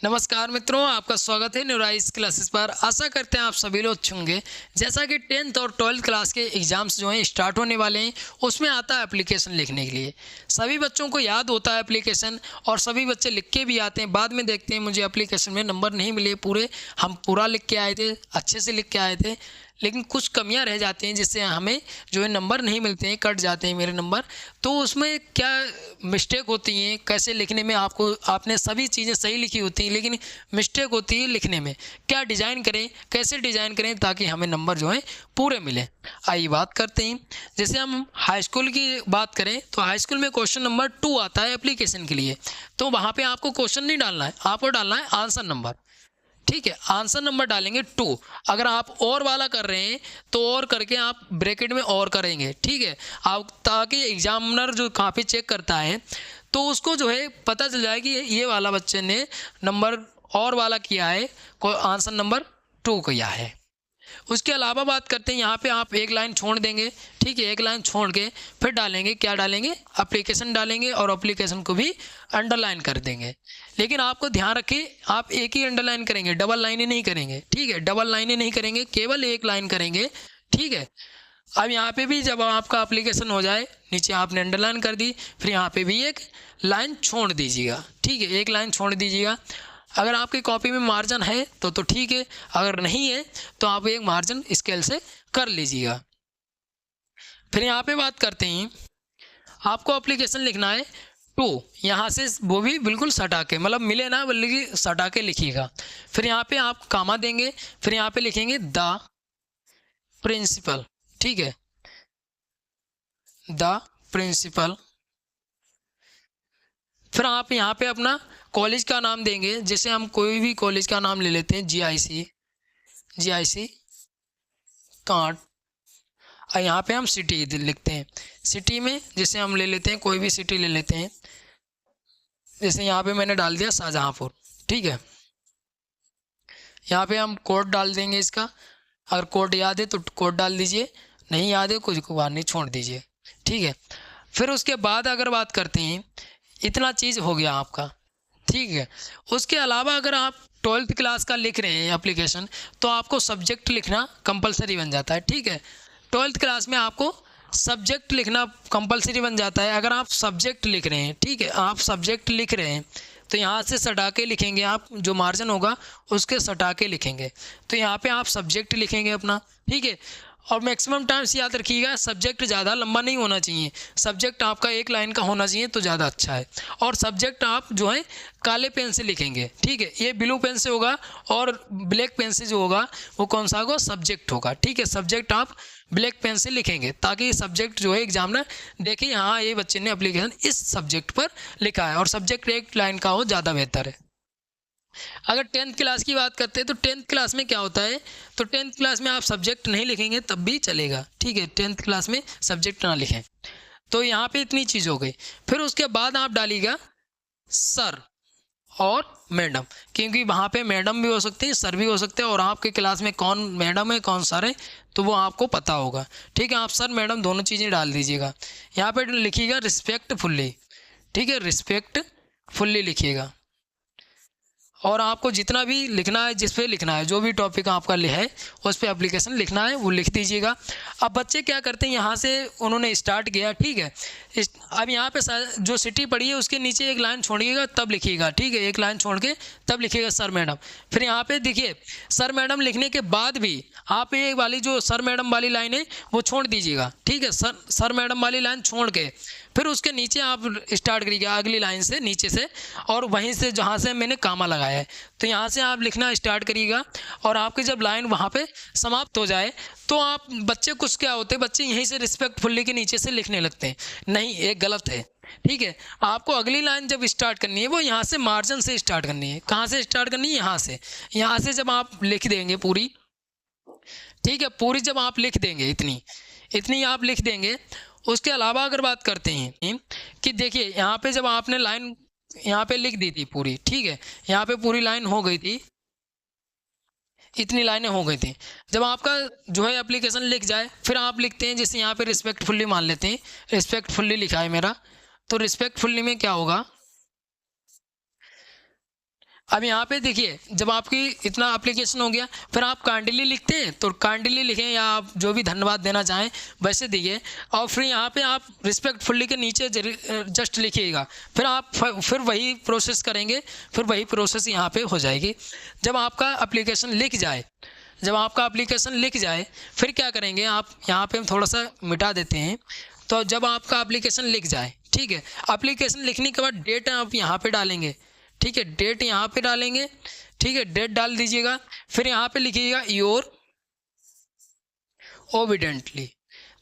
नमस्कार मित्रों, आपका स्वागत है न्यूराइज क्लासेस पर। आशा करते हैं आप सभी लोग अच्छे होंगे। जैसा कि 10th और 12th क्लास के एग्ज़ाम्स जो हैं स्टार्ट होने वाले हैं, उसमें आता है एप्लीकेशन लिखने के लिए। सभी बच्चों को याद होता है एप्लीकेशन और सभी बच्चे लिख के भी आते हैं। बाद में देखते हैं मुझे एप्लीकेशन में नंबर नहीं मिले पूरे, हम पूरा लिख के आए थे, अच्छे से लिख के आए थे, लेकिन कुछ कमियां रह जाती हैं जिससे हमें जो है नंबर नहीं मिलते हैं, कट जाते हैं मेरे नंबर। तो उसमें क्या मिस्टेक होती हैं, कैसे लिखने में आपने सभी चीज़ें सही लिखी होती हैं लेकिन मिस्टेक होती है लिखने में। क्या डिज़ाइन करें, कैसे डिज़ाइन करें ताकि हमें नंबर जो है पूरे मिले। आइए बात करते हैं। जैसे हम हाई स्कूल की बात करें तो हाई स्कूल में क्वेश्चन नंबर 2 आता है एप्लीकेशन के लिए। तो वहाँ पे आपको क्वेश्चन नहीं डालना है, आपको डालना है आंसर नंबर। ठीक है, आंसर नंबर डालेंगे 2। अगर आप और वाला कर रहे हैं तो और करके आप ब्रैकेट में और करेंगे। ठीक है, आप ताकि एग्जामिनर जो काफ़ी चेक करता है तो उसको जो है पता चल जाए कि ये वाला बच्चे ने नंबर और वाला किया है, को आंसर नंबर 2 किया है। उसके अलावा बात करते हैं, यहाँ पे आप एक लाइन छोड़ देंगे। ठीक है, एक लाइन छोड़ के फिर डालेंगे, क्या डालेंगे, एप्लीकेशन डालेंगे और एप्लीकेशन को भी अंडरलाइन कर देंगे। लेकिन आपको ध्यान रखिए, आप एक ही अंडरलाइन करेंगे, डबल लाइनें नहीं करेंगे। ठीक है, डबल लाइनें नहीं करेंगे, केवल एक लाइन करेंगे। ठीक है, अब यहाँ पे भी जब आपका एप्लीकेशन हो जाए, नीचे आपने अंडरलाइन कर दी, फिर यहाँ पे भी एक लाइन छोड़ दीजिएगा। ठीक है, एक लाइन छोड़ दीजिएगा। अगर आपकी कॉपी में मार्जिन है तो ठीक है, अगर नहीं है तो आप एक मार्जिन स्केल से कर लीजिएगा। फिर यहाँ पे बात करते हैं, आपको एप्लीकेशन लिखना है 2, यहाँ से वो भी बिल्कुल सटा के, मतलब मिले ना बल्कि सटा के लिखिएगा। फिर यहाँ पे आप कामा देंगे, फिर यहाँ पे लिखेंगे द प्रिंसिपल। ठीक है, द प्रिंसिपल। फिर आप यहाँ पे अपना कॉलेज का नाम देंगे। जैसे हम कोई भी कॉलेज का नाम ले लेते हैं, GIC कांट, और यहाँ पे हम सिटी लिखते हैं। सिटी में जैसे हम ले लेते हैं, कोई भी सिटी ले लेते हैं। जैसे यहाँ पे मैंने डाल दिया शाहजहाँपुर। ठीक है, यहाँ पे हम कोड डाल देंगे इसका। अगर कोड याद है तो कोड डाल दीजिए, नहीं याद है कुछ बात नहीं, छोड़ दीजिए। ठीक है, फिर उसके बाद अगर बात करते हैं, इतना चीज़ हो गया आपका। ठीक है, उसके अलावा अगर आप 12th क्लास का लिख रहे हैं एप्लीकेशन तो आपको सब्जेक्ट लिखना कंपलसरी बन जाता है। ठीक है, 12th क्लास में आपको सब्जेक्ट लिखना कंपलसरी बन जाता है। अगर आप सब्जेक्ट लिख रहे हैं, ठीक है, आप सब्जेक्ट लिख रहे हैं तो यहाँ से सटा के लिखेंगे, आप जो मार्जिन होगा उसके सटा के लिखेंगे। तो यहाँ पे आप सब्जेक्ट लिखेंगे अपना। ठीक है, और मैक्सिमम टाइम्स याद रखिएगा, सब्जेक्ट ज़्यादा लंबा नहीं होना चाहिए। सब्जेक्ट आपका एक लाइन का होना चाहिए तो ज़्यादा अच्छा है। और सब्जेक्ट आप जो है काले पेन से लिखेंगे। ठीक है, ये ब्लू पेन से होगा और ब्लैक पेन से जो होगा वो कौन सा होगा, सब्जेक्ट होगा। ठीक है, सब्जेक्ट आप ब्लैक पेन से लिखेंगे ताकि सब्जेक्ट जो है एग्जामिनर देखे, हाँ ये बच्चे ने एप्लीकेशन इस सब्जेक्ट पर लिखा है। और सब्जेक्ट एक लाइन का हो, ज़्यादा बेहतर है। अगर 10th क्लास की बात करते हैं तो 10th क्लास में क्या होता है, तो 10th क्लास में आप सब्जेक्ट नहीं लिखेंगे तब भी चलेगा। ठीक है, 10th क्लास में सब्जेक्ट ना लिखें। तो यहाँ पे इतनी चीज़ हो गई। फिर उसके बाद आप डालिएगा सर और मैडम, क्योंकि वहाँ पे मैडम भी हो सकते हैं, सर भी हो सकते हैं, और आपके क्लास में कौन मैडम है कौन सर है तो वो आपको पता होगा। ठीक है, आप सर मैडम दोनों चीज़ें डाल दीजिएगा। यहाँ पे लिखिएगा रिस्पेक्टफुल्ली। ठीक है, रिस्पेक्टफुल्ली लिखिएगा। और आपको जितना भी लिखना है, जिस पे लिखना है, जो भी टॉपिक आपका है उस पे एप्लीकेशन लिखना है वो लिख दीजिएगा। अब बच्चे क्या करते हैं, यहाँ से उन्होंने स्टार्ट किया। ठीक है, अब यहाँ पे जो सिटी पड़ी है उसके नीचे एक लाइन छोड़िएगा तब लिखिएगा। ठीक है, एक लाइन छोड़ के तब लिखिएगा सर मैडम। फिर यहाँ पे देखिए, सर मैडम लिखने के बाद भी आप ये वाली जो सर मैडम वाली लाइन है वो छोड़ दीजिएगा। ठीक है, सर मैडम वाली लाइन छोड़ के फिर उसके नीचे आप स्टार्ट करिएगा अगली लाइन से, नीचे से, और वहीं से जहाँ से मैंने कामा लगाया है तो यहाँ से आप लिखना स्टार्ट करिएगा। और आपकी जब लाइन वहाँ पे समाप्त हो जाए तो आप बच्चे कुछ क्या होते हैं, बच्चे यहीं से रिस्पेक्टफुल्ली के नीचे से लिखने लगते हैं। नहीं, ये गलत है। ठीक है, आपको अगली लाइन जब स्टार्ट करनी है वो यहाँ से मार्जिन से स्टार्ट करनी है। कहाँ से स्टार्ट करनी है, यहाँ से जब आप लिख देंगे पूरी, ठीक है, पूरी जब आप लिख देंगे, इतनी आप लिख देंगे। उसके अलावा अगर बात करते हैं कि देखिए, यहाँ पे जब आपने लाइन यहाँ पे लिख दी थी पूरी, ठीक है, यहाँ पे पूरी लाइन हो गई थी, इतनी लाइनें हो गई थी। जब आपका जो है एप्लीकेशन लिख जाए फिर आप लिखते हैं, जैसे यहाँ पे रिस्पेक्टफुल्ली मान लेते हैं, रिस्पेक्टफुल्ली लिखा है मेरा, तो रिस्पेक्टफुल्ली में क्या होगा, अब यहाँ पे देखिए, जब आपकी इतना एप्लीकेशन हो गया, फिर आप काइंडली लिखते हैं तो काइंडली लिखें, या आप जो भी धन्यवाद देना चाहें वैसे दिए, और फिर यहाँ पे आप रिस्पेक्टफुली के नीचे जस्ट लिखिएगा। फिर आप फिर वही प्रोसेस करेंगे, फिर वही प्रोसेस यहाँ पे हो जाएगी। जब आपका एप्लीकेशन लिख जाए, फिर क्या करेंगे आप, यहाँ पे हम थोड़ा सा मिटा देते हैं। तो जब आपका एप्लीकेशन लिख जाए, ठीक है, एप्लीकेशन लिखने के बाद डेट आप यहाँ पे डालेंगे, ठीक है, डेट यहाँ पे डालेंगे, ठीक है, डेट डाल दीजिएगा। फिर यहाँ पे लिखिएगा योर ओबिडेंटली,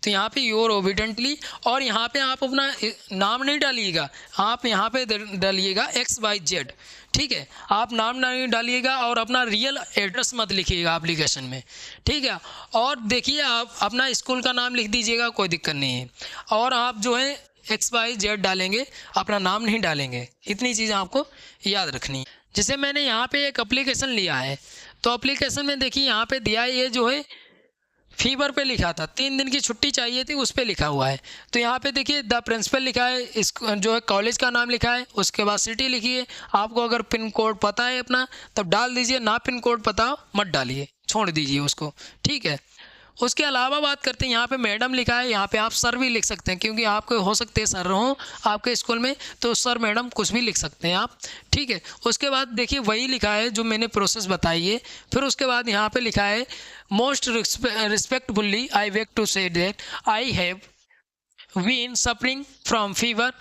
तो यहाँ पे योर ओबिडेंटली, और यहाँ पे आप अपना नाम नहीं डालिएगा, आप यहाँ पे डालिएगा XYZ, ठीक है, आप नाम नहीं डालिएगा और अपना रियल एड्रेस मत लिखिएगा एप्लीकेशन में, ठीक है। और देखिए, आप अपना स्कूल का नाम लिख दीजिएगा, कोई दिक्कत नहीं है, और आप जो है XYZ डालेंगे, अपना नाम नहीं डालेंगे। इतनी चीज़ें आपको याद रखनी है। जैसे मैंने यहाँ पे एक एप्लीकेशन लिया है, तो एप्लीकेशन में देखिए यहाँ पे दिया है, ये जो है फीवर पे लिखा था, 3 दिन की छुट्टी चाहिए थी, उस पे लिखा हुआ है। तो यहाँ पे देखिए द प्रिंसिपल लिखा है, इस जो है कॉलेज का नाम लिखा है, उसके बाद सिटी लिखिए। आपको अगर पिन कोड पता है अपना तब डाल दीजिए, ना पिन कोड पता मत डालिए, छोड़ दीजिए उसको, ठीक है। उसके अलावा बात करते हैं, यहाँ पे मैडम लिखा है, यहाँ पे आप सर भी लिख सकते हैं, क्योंकि आपके हो सकते हैं सर हो आपके स्कूल में, तो सर मैडम कुछ भी लिख सकते हैं आप, ठीक है। उसके बाद देखिए वही लिखा है जो मैंने प्रोसेस बताई है। फिर उसके बाद यहाँ पे लिखा है most respectfully I beg to say that I have been suffering from fever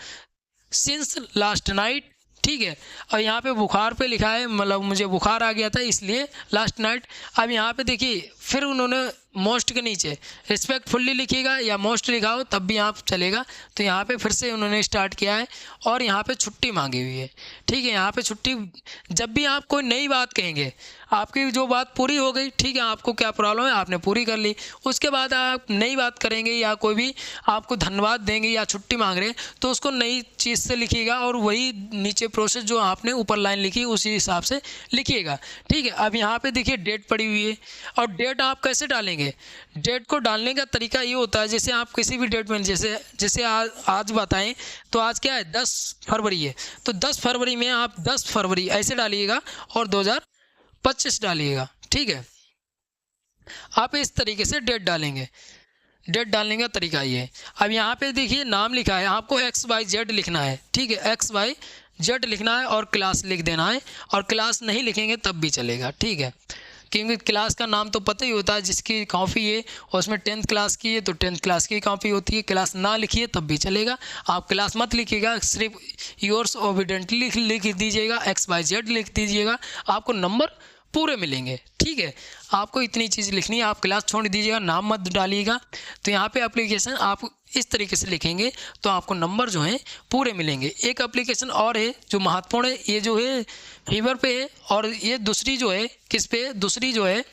since last night, ठीक है। और यहाँ पे बुखार पे लिखा है, मतलब मुझे बुखार आ गया था इसलिए लास्ट नाइट। अब यहाँ पे देखिए, फिर उन्होंने मोस्ट के नीचे रिस्पेक्टफुल्ली लिखिएगा, या मोस्ट लिखा हो तब भी आप चलेगा। तो यहाँ पे फिर से उन्होंने स्टार्ट किया है, और यहाँ पे छुट्टी मांगी हुई है, ठीक है। यहाँ पे छुट्टी, जब भी आप कोई नई बात कहेंगे, आपकी जो बात पूरी हो गई, ठीक है, आपको क्या प्रॉब्लम है आपने पूरी कर ली, उसके बाद आप नई बात करेंगे या कोई भी आपको धन्यवाद देंगे या छुट्टी मांग रहे हैं, तो उसको नई चीज़ से लिखिएगा, और वही नीचे प्रोसेस जो आपने ऊपर लाइन लिखी उसी हिसाब से लिखिएगा, ठीक है। अब यहाँ पे देखिए डेट पड़ी हुई है, और डेट आप कैसे डालेंगे, डेट को डालने का तरीका ये होता है, जैसे आप किसी भी डेट में, जैसे आज बताएं तो आज क्या है 10 फरवरी है, तो 10 फरवरी में आप 10 फरवरी ऐसे डालिएगा और 2025 डालिएगा, ठीक है। आप इस तरीके से डेट डालेंगे। डेट डालने का तरीका ये है। अब यहाँ पे देखिए नाम लिखा है, आपको XYZ लिखना है, ठीक है, XYZ लिखना है और क्लास लिख देना है, और क्लास नहीं लिखेंगे तब भी चलेगा, ठीक है, क्योंकि क्लास का नाम तो पता ही होता है, जिसकी कॉपी है और उसमें 10th क्लास की है तो 10th क्लास की कॉपी होती है। क्लास ना लिखिए तब भी चलेगा, आप क्लास मत लिखिएगा, सिर्फ योर्स ओबिडेंटली लिख दीजिएगा, XYZ लिख दीजिएगा, आपको नंबर पूरे मिलेंगे, ठीक है। आपको इतनी चीज़ लिखनी है, आप क्लास छोड़ दीजिएगा, नाम मत डालिएगा। तो यहाँ पे एप्लीकेशन आप इस तरीके से लिखेंगे तो आपको नंबर जो हैं पूरे मिलेंगे। एक एप्लीकेशन और है जो महत्वपूर्ण है, ये जो है फीवर पे है, और ये दूसरी जो है किस पे, दूसरी जो है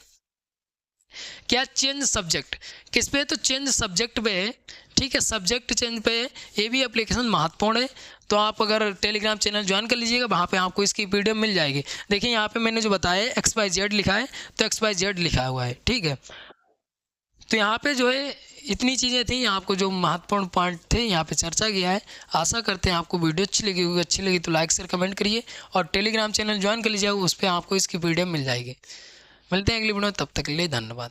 क्या, चेंज सब्जेक्ट, किस पे, तो चेंज सब्जेक्ट पे है, ठीक है, सब्जेक्ट चेंज पे है। ये भी एप्लीकेशन महत्वपूर्ण है, तो आप अगर टेलीग्राम चैनल ज्वाइन कर लीजिएगा, वहाँ पे आपको इसकी PDF मिल जाएगी। देखिए यहाँ पे मैंने जो बताया है XYZ लिखा है, तो XYZ लिखा हुआ है, ठीक है। तो यहाँ पे जो है इतनी चीज़ें थी, आपको जो महत्वपूर्ण पॉइंट थे यहाँ पे चर्चा किया है। आशा करते हैं आपको वीडियो अच्छी लगी होगी, अच्छी लगी तो लाइक शेयर कमेंट करिए, और टेलीग्राम चैनल ज्वाइन कर लीजिएगा, उस पर आपको इसकी PDF मिल जाएगी। मिलते हैं अगली वीडियो में, तब तक के लिए धन्यवाद।